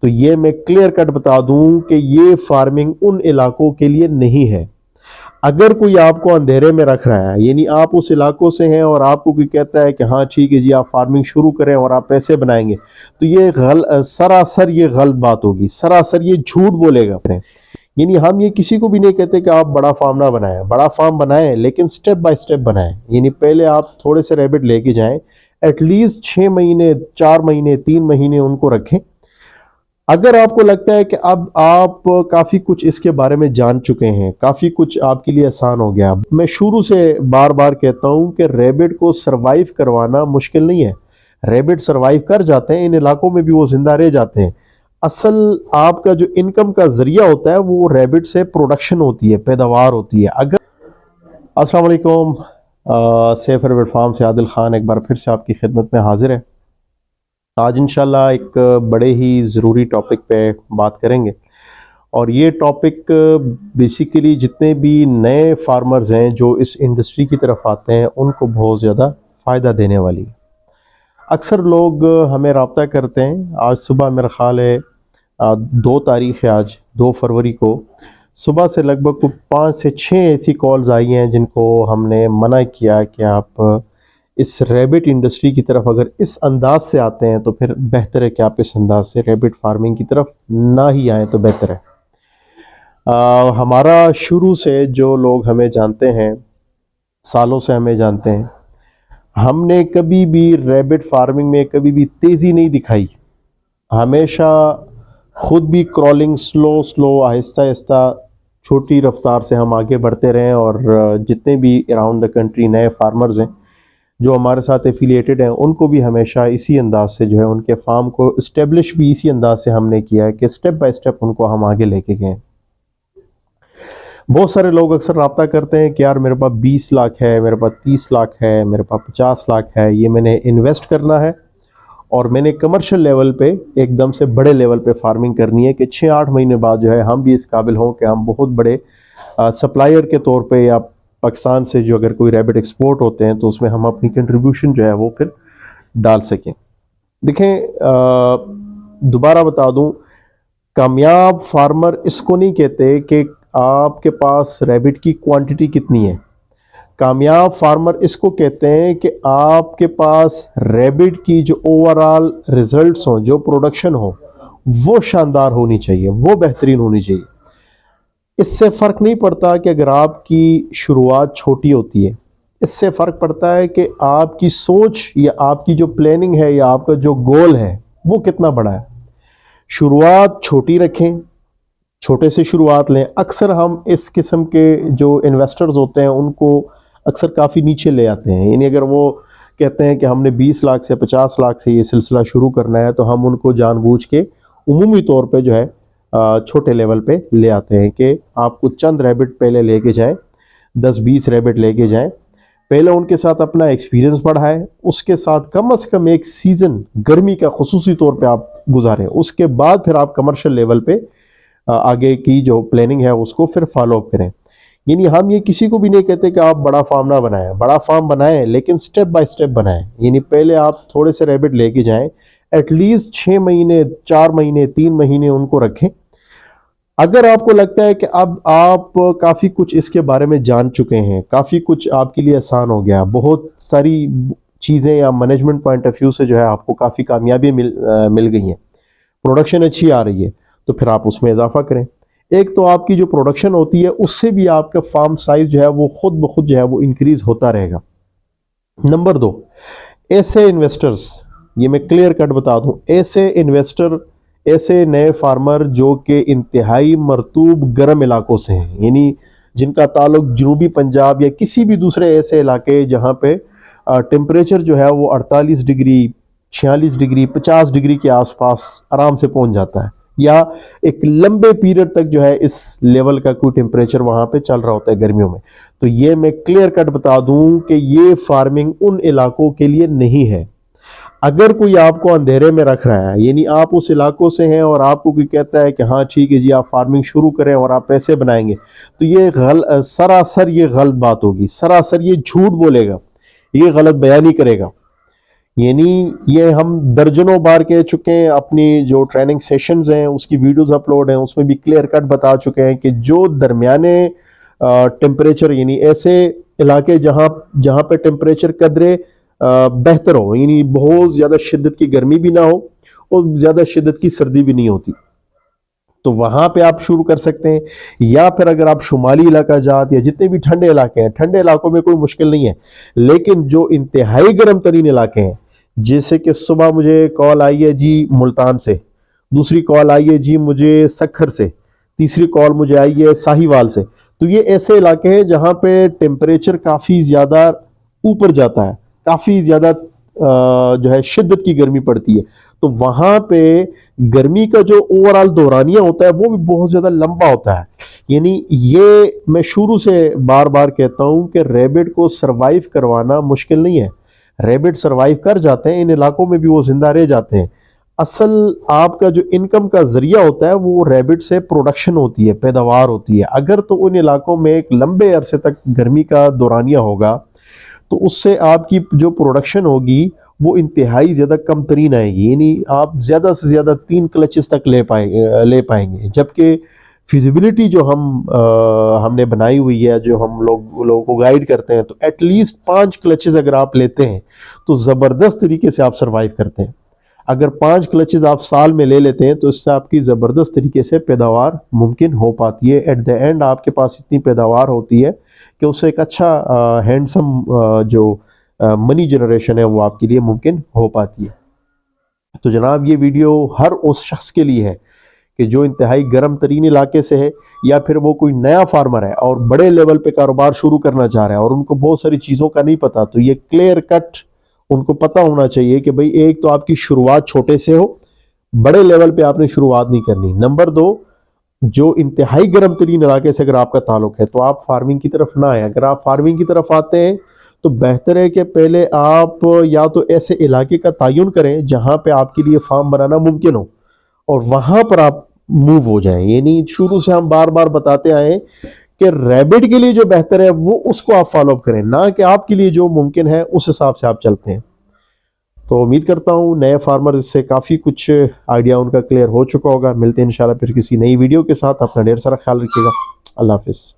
तो ये मैं क्लियर कट बता दूं कि ये फार्मिंग उन इलाकों के लिए नहीं है। अगर कोई आपको अंधेरे में रख रहा है, यानी आप उस इलाकों से हैं और आपको कोई कहता है कि हाँ ठीक है जी आप फार्मिंग शुरू करें और आप पैसे बनाएंगे, तो ये सरासर ये गलत बात होगी, सरासर ये झूठ बोलेगा। यानी हम ये किसी को भी नहीं कहते कि आप बड़ा फार्म ना बनाएं, बड़ा फार्म बनाएं लेकिन स्टेप बाय स्टेप बनाएं। यानी पहले आप थोड़े से रैबिट लेके जाएं, एटलीस्ट 6 महीने, 4 महीने, 3 महीने उनको रखें। अगर आपको लगता है कि अब आप काफ़ी कुछ इसके बारे में जान चुके हैं, काफ़ी कुछ आपके लिए आसान हो गया, मैं शुरू से बार बार कहता हूं कि रैबिट को सरवाइव करवाना मुश्किल नहीं है। रैबिट सरवाइव कर जाते हैं, इन इलाकों में भी वो जिंदा रह जाते हैं। असल आपका जो इनकम का जरिया होता है वो रैबिट से प्रोडक्शन होती है, पैदावार होती है। अगर अस्सलाम वालेकुम, सेफ रैबिट फार्म से आदिल खान एक बार फिर से आपकी खिदमत में हाजिर है। आज इंशाल्लाह एक बड़े ही ज़रूरी टॉपिक पे बात करेंगे, और ये टॉपिक बेसिकली जितने भी नए फार्मर्स हैं जो इस इंडस्ट्री की तरफ आते हैं उनको बहुत ज़्यादा फ़ायदा देने वाली है। अक्सर लोग हमें रब्ता करते हैं। आज सुबह मेरा ख़्याल है 2 तारीख़ है, आज 2 फरवरी को सुबह से लगभग 5 से 6 ऐसी कॉल्स आई हैं जिनको हमने मना किया कि आप इस रैबिट इंडस्ट्री की तरफ अगर इस अंदाज से आते हैं तो फिर बेहतर है कि आप इस अंदाज से रैबिट फार्मिंग की तरफ ना ही आएँ तो बेहतर है। हमारा शुरू से जो लोग हमें जानते हैं, सालों से हमें जानते हैं, हमने कभी भी रैबिट फार्मिंग में कभी भी तेज़ी नहीं दिखाई। हमेशा खुद भी crawling slow slow, Aahista Aahista, छोटी रफ्तार से हम आगे बढ़ते रहें। और जितने भी अराउंड द कंट्री नए फार्मर्स हैं जो हमारे साथ एफिलिएटेड हैं, उनको भी हमेशा इसी अंदाज से जो है उनके फार्म को इस्टेब्लिश भी इसी अंदाज से हमने किया है कि स्टेप बाय स्टेप उनको हम आगे लेके गए। बहुत सारे लोग अक्सर रब्ता करते हैं कि यार मेरे पास 20 लाख है, मेरे पास 30 लाख है, मेरे पास 50 लाख है, ये मैंने इन्वेस्ट करना है और मैंने कमर्शियल लेवल पे एकदम से बड़े लेवल पे फार्मिंग करनी है कि 6-8 महीने बाद जो है हम भी इस काबिल हों कि हम बहुत बड़े सप्लायर के तौर पे, या पाकिस्तान से जो अगर कोई रैबिट एक्सपोर्ट होते हैं तो उसमें हम अपनी कंट्रीब्यूशन जो है वो फिर डाल सकें। देखें, दोबारा बता दूं, कामयाब फार्मर इसको नहीं कहते कि आपके पास रैबिट की क्वांटिटी कितनी है। कामयाब फार्मर इसको कहते हैं कि आपके पास रैबिट की जो ओवरऑल रिजल्ट्स हों, जो प्रोडक्शन हो, वो शानदार होनी चाहिए, वो बेहतरीन होनी चाहिए। इससे फ़र्क नहीं पड़ता कि अगर आपकी शुरुआत छोटी होती है, इससे फ़र्क पड़ता है कि आपकी सोच या आपकी जो प्लानिंग है या आपका जो गोल है वो कितना बड़ा है। शुरुआत छोटी रखें, छोटे से शुरुआत लें। अक्सर हम इस किस्म के जो इन्वेस्टर्स होते हैं उनको अक्सर काफ़ी नीचे ले आते हैं। यानी अगर वो कहते हैं कि हमने 20 लाख से 50 लाख से ये सिलसिला शुरू करना है, तो हम उनको जानबूझ के उमूमी तौर पे जो है छोटे लेवल पे ले आते हैं कि आपको चंद रैबिट पहले लेके जाएं, 10-20 रैबिट लेके जाएं, पहले उनके साथ अपना एक्सपीरियंस बढ़ाएं, उसके साथ कम से कम एक सीज़न गर्मी का खुसूसी तौर पे आप गुजारें, उसके बाद फिर आप कमर्शियल लेवल पे आगे की जो प्लानिंग है उसको फिर फॉलो करें। यानी हम ये किसी को भी नहीं कहते कि आप बड़ा फार्म ना बनाएं, बड़ा फार्म बनाएं लेकिन स्टेप बाय स्टेप बनाएं। यानी पहले आप थोड़े से रैबिट लेके जाएं, एटलीस्ट 6 महीने, 4 महीने, 3 महीने उनको रखें। अगर आपको लगता है कि अब आप काफ़ी कुछ इसके बारे में जान चुके हैं, काफ़ी कुछ आपके लिए आसान हो गया, बहुत सारी चीज़ें या मैनेजमेंट पॉइंट ऑफ व्यू से जो है आपको काफ़ी कामयाबी मिल गई हैं, प्रोडक्शन अच्छी आ रही है, तो फिर आप उसमें इजाफा करें। एक तो आपकी जो प्रोडक्शन होती है उससे भी आपका फार्म साइज जो है वो खुद ब खुद जो है वो इंक्रीज होता रहेगा। नंबर 2, ऐसे इन्वेस्टर्स, ये मैं क्लियर कट बता दूं, ऐसे इन्वेस्टर, ऐसे नए फार्मर जो कि इंतहाई मरतूब गर्म इलाकों से हैं, यानी जिनका ताल्लुक जनूबी पंजाब या किसी भी दूसरे ऐसे इलाके जहाँ पे टेम्परेचर जो है वो 48 डिग्री, 46 डिग्री, 50 डिग्री के आसपास आराम से पहुंच जाता है, या एक लंबे पीरियड तक जो है इस लेवल का कोई टेम्परेचर वहाँ पे चल रहा होता है गर्मियों में। तो ये मैं क्लियर कट बता दूं कि ये फार्मिंग उन इलाकों के लिए नहीं है। अगर कोई आपको अंधेरे में रख रहा है, यानी आप उस इलाकों से हैं और आपको कोई कहता है कि हाँ ठीक है जी आप फार्मिंग शुरू करें और आप पैसे बनाएंगे, तो ये सरासर ये गलत बात होगी, सरासर ये झूठ बोलेगा, ये गलत बयानी करेगा। यानी ये हम दर्जनों बार कह चुके हैं, अपनी जो ट्रेनिंग सेशंस हैं उसकी वीडियोस अपलोड हैं, उसमें भी क्लियर कट बता चुके हैं कि जो दरमियाने टेम्परेचर, यानी ऐसे इलाके जहाँ जहाँ पे टेम्परेचर कदरे बेहतर हो, यानी बहुत ज़्यादा शिद्दत की गर्मी भी ना हो और ज़्यादा शिद्दत की सर्दी भी नहीं होती, तो वहां पे आप शुरू कर सकते हैं। या फिर अगर आप शुमाली इलाका जात या जितने भी ठंडे इलाके हैं, ठंडे इलाकों में कोई मुश्किल नहीं है, लेकिन जो इंतहाई गर्म तरीन इलाके हैं, जैसे कि सुबह मुझे कॉल आई है जी मुल्तान से, दूसरी कॉल आई है जी मुझे सखर से, तीसरी कॉल मुझे आई है साहिवाल से, तो ये ऐसे इलाके हैं जहां पे टेम्परेचर काफ़ी ज़्यादा ऊपर जाता है, काफ़ी ज़्यादा जो है शिद्दत की गर्मी पड़ती है, तो वहां पे गर्मी का जो ओवरऑल दौरानिया होता है वो भी बहुत ज़्यादा लंबा होता है। यानी ये मैं शुरू से बार बार कहता हूं कि रैबिट को सरवाइव करवाना मुश्किल नहीं है, रैबिट सरवाइव कर जाते हैं, इन इलाकों में भी वो जिंदा रह जाते हैं। असल आपका जो इनकम का जरिया होता है वो रैबिट से प्रोडक्शन होती है, पैदावार होती है। अगर तो उन इलाकों में एक लंबे अरसे तक गर्मी का दौरानिया होगा तो उससे आपकी जो प्रोडक्शन होगी वो इंतहाई ज़्यादा कम तरीन आएगी, यानी आप ज़्यादा से ज़्यादा 3 क्लचेस तक ले पाएंगे, जबकि फिजिबिलिटी जो हमने बनाई हुई है, जो हम लोगों को गाइड करते हैं, तो एटलीस्ट 5 क्लचेस अगर आप लेते हैं तो ज़बरदस्त तरीके से आप सर्वाइव करते हैं। अगर 5 क्लचेस आप साल में ले लेते हैं तो इससे आपकी ज़बरदस्त तरीके से पैदावार मुमकिन हो पाती है। एट द एंड आपके पास इतनी पैदावार होती है कि उससे एक अच्छा हैंडसम जो मनी जनरेशन है वो आपके लिए मुमकिन हो पाती है। तो जनाब ये वीडियो हर उस शख्स के लिए है कि जो इंतहाई गर्म तरीन इलाके से है, या फिर वो कोई नया फार्मर है और बड़े लेवल पे कारोबार शुरू करना चाह रहा है और उनको बहुत सारी चीज़ों का नहीं पता, तो ये क्लियर कट उनको पता होना चाहिए कि भाई एक तो आपकी शुरुआत छोटे से हो, बड़े लेवल पे आपने शुरुआत नहीं करनी। नंबर 2, जो इंतहाई गर्म तरीन इलाके से अगर आपका ताल्लुक है तो आप फार्मिंग की तरफ ना आए। अगर आप फार्मिंग की तरफ आते हैं तो बेहतर है कि पहले आप या तो ऐसे इलाके का तयन करें जहां पे आपके लिए फार्म बनाना मुमकिन हो और वहां पर आप मूव हो जाएं। यानी शुरू से हम बार बार बताते आए कि रैबिट के लिए जो बेहतर है वो उसको आप फॉलो अप करें, ना कि आपके लिए जो मुमकिन है उस हिसाब से आप चलते हैं। तो उम्मीद करता हूँ नए फार्मर इससे काफ़ी कुछ आइडिया उनका क्लियर हो चुका होगा। मिलते हैं इंशाल्लाह फिर किसी नई वीडियो के साथ। अपना ढेर सारा ख्याल रखिएगा। अल्लाह हाफिज़।